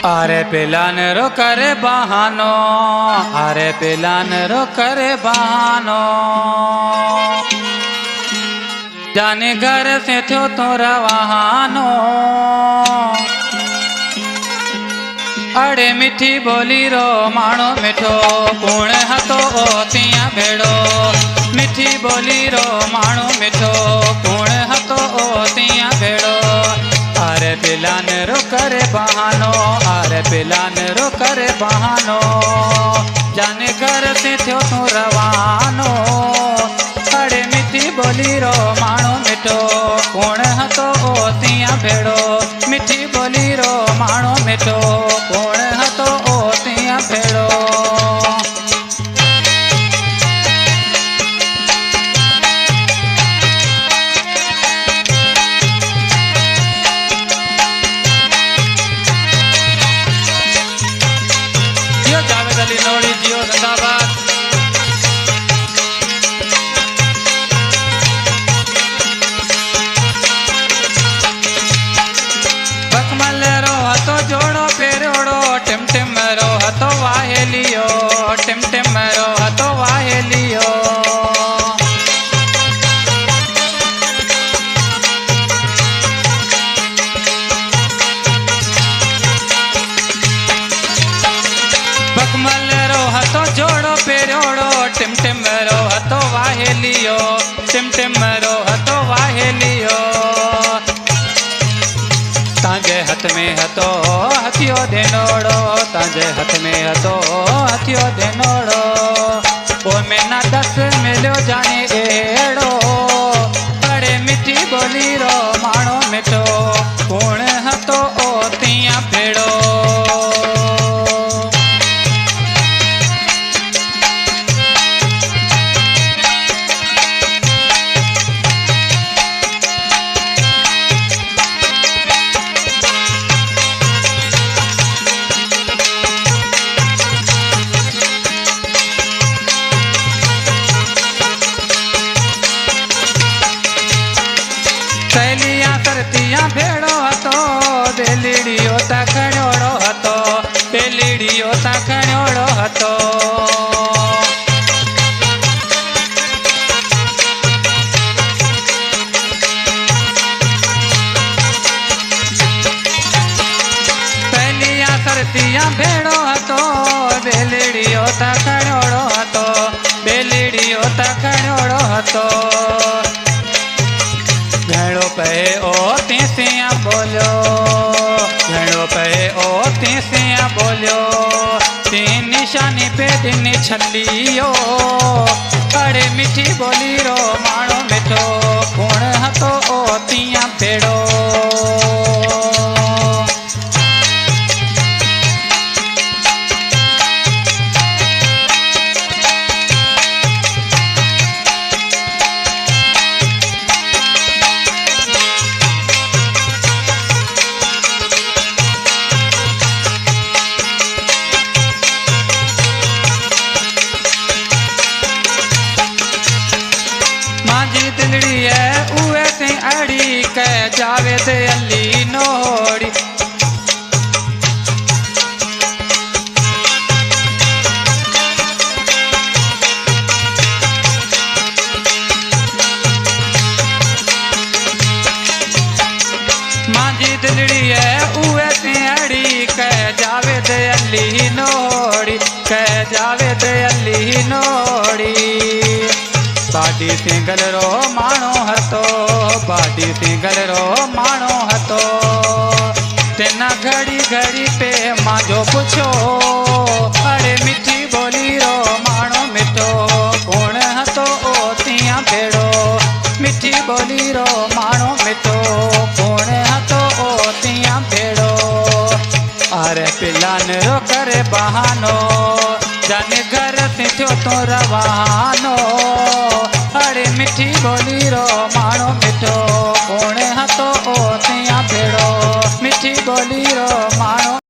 अरे पिलान रो करे बहानो, अरे पिलान रो करे बहानो, जाने घर से थो तो रवानो। अड़े मिठी बोली रो माणो मिठो, कूण हतो तिया भेड़ो। मिठी बोली रो माणो मिठो, कूण हतो तिया भेड़ो। अरे पिलान रो करे बहानो, अरे पिलान रो करे बहानो, जाने घर से थो तू रवानो। अरे मिठी बोली रो माणो मिठो, कूण हतो तिया भेड़ो। मिठी बोली रो माणो मिठो, कूण हतो तिया भेड़ो। जियो जावेद अली नोड़ी, जियो जिंदाबाद। बकमल रो हतो जोड़ो फेरोड़ो, टिम टिम रो हतो वाहेलियो, टिम टिम रो हतो वाहेलियो। बकमल रो हतो जोड़ो फेरोड़ो, टिम टिम रो हतो वाहेलियो, टिम टिम रो हतो वाहेलियो। तांजे हथ में हतो हथियो धेनोड़ो, तांजे हथ में हतो हथियो धेनोड़ो। ओ में ना दस मिलो जाने एड़ो। बड़े मिठी बोली रो माणो मिठो, कूण हतो तिया भेड़ो। सहेलिया सरतिया भेड़ो हतो, बेलीड़ियो ता खणोड़ो हतो, बेलीड़ियो ता खणोड़ो हतो। सहेलिया सरतिया भेड़ो हतो, बेलीड़ियो ता खणोड़ो हतो, बेलीड़ियो ता खणोड़ो हतो। घणो पे ओ तीसिया बोलो, घणो पे ओ तीसिया बोलो। तीन निशानी पे दिन छलियो। अरे मिठी बोली रो माणो मिठो, कूण हतो तिया भेड़ो। मांजी दिलड़ी है उहे से अड़ी, कह जावेद अली नोड़ी। मांजी दिलड़ी है उहे से अड़ी, कह जावेद अली नोड़ी, कह जावेद अली नोड़ी। बाडी सिंगल रो माणो हतो, बाडी सिंगल रो माणो हतो। तेना घड़ी घड़ी पे मांजो पुछो। अरे मिठी बोली रो माणो मिठो, कूण हतो तिया भेड़ो। मिठी बोली रो माणो मिठो, कूण हतो तिया भेड़ो। अरे पिलान रो करे बहानो, जाने घर से थो तो रवानो। अरे मिठी बोली रो माणो मिठो।